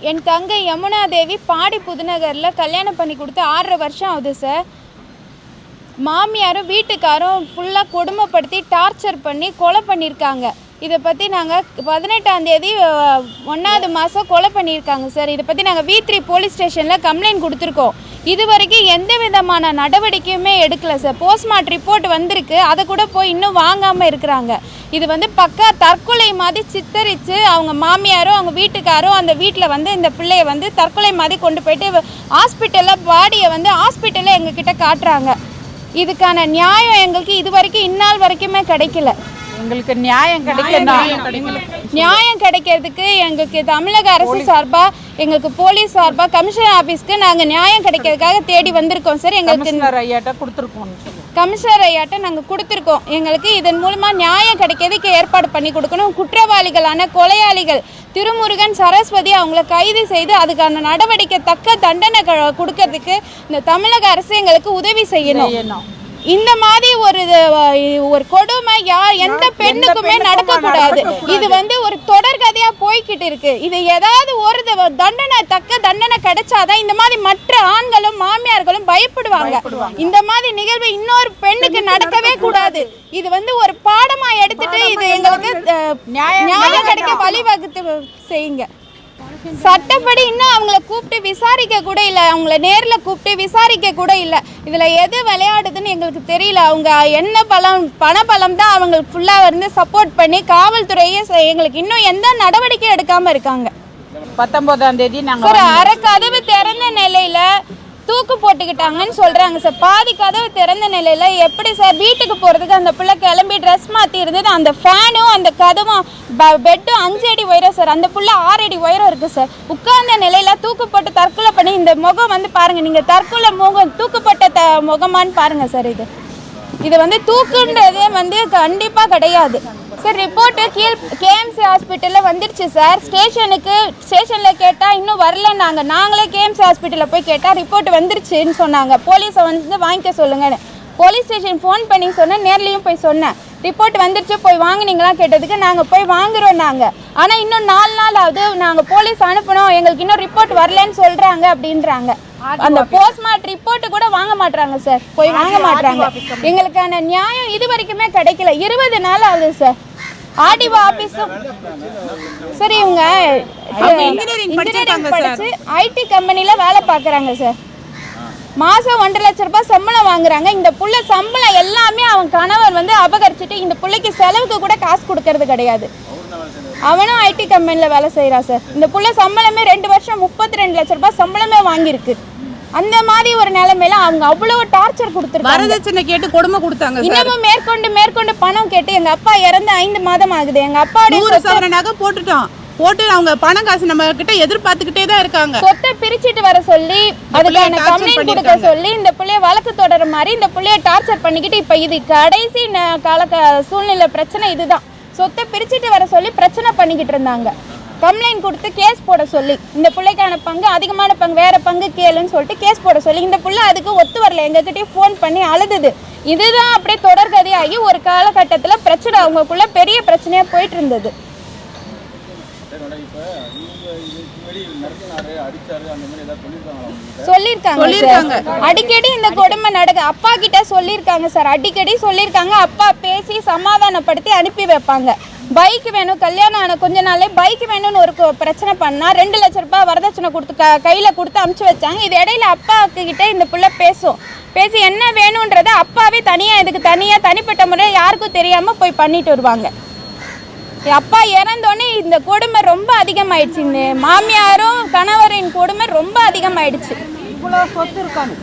என் தங்கை யமுனா தேவி பாடி புதுநகரில் கல்யாணம் பண்ணி கொடுத்து 6 வருஷம் ஆகுது சார். மாமியாரும் வீட்டுக்காரும் ஃபுல்லாக கொடுமைப்படுத்தி டார்ச்சர் பண்ணி கொலை பண்ணியிருக்காங்க. இதை பற்றி நாங்கள் 18ஆம் தேதி 1வது மாதம் கொலை பண்ணியிருக்காங்க சார். இதை பற்றி நாங்கள் V3 போலீஸ் ஸ்டேஷனில் கம்ப்ளைண்ட் கொடுத்துருக்கோம். இது வரைக்கும் எந்த விதமான நடவடிக்கையுமே எடுக்கலை சார். போஸ்ட்மார்ட்டம் ரிப்போர்ட் வந்திருக்கு, அதை கூட போய் இன்னும் வாங்காமல் இருக்கிறாங்க. இது வந்து பக்கா தற்கொலை மாதிரி சித்தரித்து அவங்க மாமியாரும் அவங்க வீட்டுக்காரும் அந்த வீட்டில் இந்த பிள்ளையை தற்கொலை மாதிரி கொண்டு போயிட்டு ஹாஸ்பிட்டலில் பாடியை ஹாஸ்பிட்டலில் எங்ககிட்ட காட்டுறாங்க. இதுக்கான நியாயம் எங்களுக்கு இது வரைக்கும் இந்நாள் வரைக்குமே கிடைக்கல. எங்களுக்கு நியாயம் கிடைக்கிறதுக்கு எங்களுக்கு தமிழக அரசு சார்பாக எங்களுக்கு போலீஸ் சார்பாக கமிஷனர் ஆஃபீஸ்க்கு நாங்கள் நியாயம் கிடைக்கிறதுக்காக தேடி வந்திருக்கோம் சார். எங்களுக்கு கமிஷனர் ஐயாட்ட நாங்கள் கொடுத்துருக்கோம். எங்களுக்கு இதன் மூலமாக நியாயம் கிடைக்கிறதுக்கு ஏற்பாடு பண்ணி கொடுக்கணும். குற்றவாளிகளான கொலையாளிகள் திருமுருகன், சரஸ்வதி அவங்கள கைது செய்து அதுக்கான நடவடிக்கை தக்க தண்டனை கொடுக்கறதுக்கு இந்த தமிழக அரசு எங்களுக்கு உதவி செய்யணும். இந்த மாதிரி ஒரு கொடுமை எந்த பெண்ணுக்குமே நடக்கக்கூடாது. இது ஒரு தொடர்கதையா போய்கிட்டு இருக்கு. இது ஏதாவது ஒரு தக்க தண்டனை கிடைச்சாதான் இந்த மாதிரி மற்ற ஆண்களும் மாமியார்களும் பயப்படுவாங்க. இந்த மாதிரி நிகழ்வு இன்னொரு பெண்ணுக்கு நடக்கவே கூடாது. இது ஒரு பாடமா எடுத்துட்டு இது எங்களுக்கு நியாயம் கிடைக்க வழிவகுத்து செய்யுங்க. சட்டப்படி இன்னும் அவங்கள கூப்பிட்டு விசாரிக்க கூட இல்லை, அவங்கள நேரில் கூப்பிட்டு விசாரிக்க கூட இல்லை. இதில் எது விளையாடுதுன்னு எங்களுக்கு தெரியல. அவங்க என்ன பணபலம் தான் அவங்களுக்கு ஃபுல்லாக சப்போர்ட் பண்ணி காவல்துறையே எங்களுக்கு இன்னும் எந்த நடவடிக்கையும் எடுக்காமல் இருக்காங்க. 19ஆம் தேதி நாங்கள் அரைக்கதவு திறந்த நிலையில் தூக்கு போட்டுக்கிட்டாங்கன்னு சொல்கிறாங்க சார். பாதி கதவு திறந்த நிலையில் எப்படி சார் வீட்டுக்கு போகிறதுக்கு அந்த பிள்ளை கிளம்பி ட்ரெஸ் மாற்றி இருந்தது. அந்த ஃபேனும் அந்த கதவும் பெட்டும் 5 அடி உயரம் சார். அந்த பிள்ளை 6 அடி உயரம் இருக்குது சார். உட்கார்ந்த நிலையில் தூக்கு போட்டு தற்கொலை பண்ணி இந்த முகம் பாருங்கள். நீங்கள் தற்கொலை முகம் தூக்குப்பட்ட முகமானு பாருங்கள் சார். இது தூக்குன்றதே கண்டிப்பாக கிடையாது சார். ரிப்போர்ட்டு KMC ஹாஸ்பிட்டலில் வந்துடுச்சு சார். ஸ்டேஷனில் கேட்டால் இன்னும் வரலன்னாங்க. நாங்களே KMC ஹாஸ்பிட்டலில் போய் கேட்டால் ரிப்போர்ட் வந்துருச்சுன்னு சொன்னாங்க. போலீஸை வாங்கிக்க சொல்லுங்கன்னு போலீஸ் ஸ்டேஷன் ஃபோன் பண்ணி சொன்னேன், நேர்லேயும் போய் சொன்னேன். ரிப்போர்ட் வந்துருச்சு போய் வாங்கினீங்களா கேட்டதுக்கு நாங்கள் போய் வாங்குகிறோம் நாங்கள். ஆனால் இன்னும் 4 நாள் ஆகுது, நாங்கள் போலீஸ் அனுப்பணும், எங்களுக்கு இன்னும் ரிப்போர்ட் வரலன்னு சொல்கிறாங்க அப்படின்றாங்க. அந்த போஸ்ட்மார்ட்டம் ரிப்போர்ட்டு கூட வாங்க மாட்டாங்க சார். போய் வாங்க மாட்டாங்க. எங்களுக்கான நியாயம் இது வரைக்குமே கிடைக்கல. 20 நாள் ஆகுது சார். ஆர்டிஓ ஆஃபீஸும் சரி, இவங்க இன்ஜினியரிங் படிச்சு IT கம்பெனியில் வேலை பார்க்குறாங்க சார். மாதம் 1.5 லட்ச ரூபாய் சம்பளம் வாங்குறாங்க. இந்த புள்ள சம்பளம் எல்லாமே அவன் கணவர் அபகரிச்சுட்டு இந்த பிள்ளைக்கு செலவுக்கு கூட காசு கொடுக்கறது கிடையாது. அவனும் IT கம்பெனியில் வேலை செய்கிறான் சார். இந்த புள்ள சம்பளமே 2 வருஷம் 32 லட்ச ரூபாய் சம்பளமே வாங்கியிருக்கு. அந்த மாதிரி ஒரு நிலைமையில அவங்க அவ்வளவு டார்ச்சர் கொடுத்துருக்காங்க. வரதட்சணை கேட்டு கொடுமை கொடுத்தாங்க. இன்னமும் மேற்கொண்டு பணம் கேட்டு எங்க அப்பா இறந்து 5 மாதம் ஆகுது. எங்க அப்பாவுடைய 100 சவரன் நகை போட்டு அவங்க பணம் காசு நம்ம கிட்ட எதிர்பார்த்துக்கிட்டே தான் இருக்காங்க. சொத்தை பிரிச்சுட்டு வர சொல்லி அதுக்கான கம்ப்ளைண்ட் கொடுக்க சொல்லி இந்த பிள்ளைய வழக்கு தொடர மாதிரி இந்த பிள்ளைய டார்ச்சர் பண்ணிக்கிட்டு இப்போ இது கடைசி சூழ்நிலை பிரச்சனை இதுதான். சொத்தை பிரிச்சுட்டு வர சொல்லி பிரச்சனை பண்ணிக்கிட்டு இருந்தாங்க. கம்ப்ளைண்ட் கொடுத்து கேஸ் போட சொல்லி இந்த பிள்ளைக்கான பங்கு அதிகமான பங்கு வேற பங்கு கேளுன்னு சொல்லிட்டு கேஸ் போட சொல்லி இந்த பிள்ளை அதுக்கு ஒத்து வரல. எங்ககிட்டயும் ஃபோன் பண்ணி அழுதுது. இதுதான் அப்படியே தொடர்கதையாகி ஒரு காலகட்டத்தில் பிரச்சனை அவங்களுக்குள்ள பெரிய பிரச்சனையாக போயிட்டு இருந்தது. சொல்லியிருக்காங்க அடிக்கடி இந்த கொடுமை நடக்கு. அப்பா கிட்ட சொல்லியிருக்காங்க சார், அடிக்கடி சொல்லியிருக்காங்க. அப்பா பேசி சமாதானப்படுத்தி அனுப்பி வைப்பாங்க. பைக் வேணும், கல்யாணம் ஆன கொஞ்ச நாளே பைக் வேணும்னு ஒரு பிரச்சனை பண்ணா 2 லட்ச ரூபாய் வரதட்சணை கொடுத்து கையில் கொடுத்து அனுப்பிச்சு வச்சாங்க. இது இடையில அப்பாவுக்கு கிட்ட இந்த பிள்ளை பேசி என்ன வேணுன்றதை அப்பாவே தனிப்பட்ட முறையில் யாருக்கும் தெரியாமல் போய் பண்ணிட்டு வருவாங்க. அப்பா இறந்தோடனே இந்த கொடுமை ரொம்ப அதிகமாயிடுச்சு. இந்த மாமியாரும் கணவரின் கொடுமை ரொம்ப அதிகமாயிடுச்சு. இவ்வளோ சொத்து இருக்காங்க.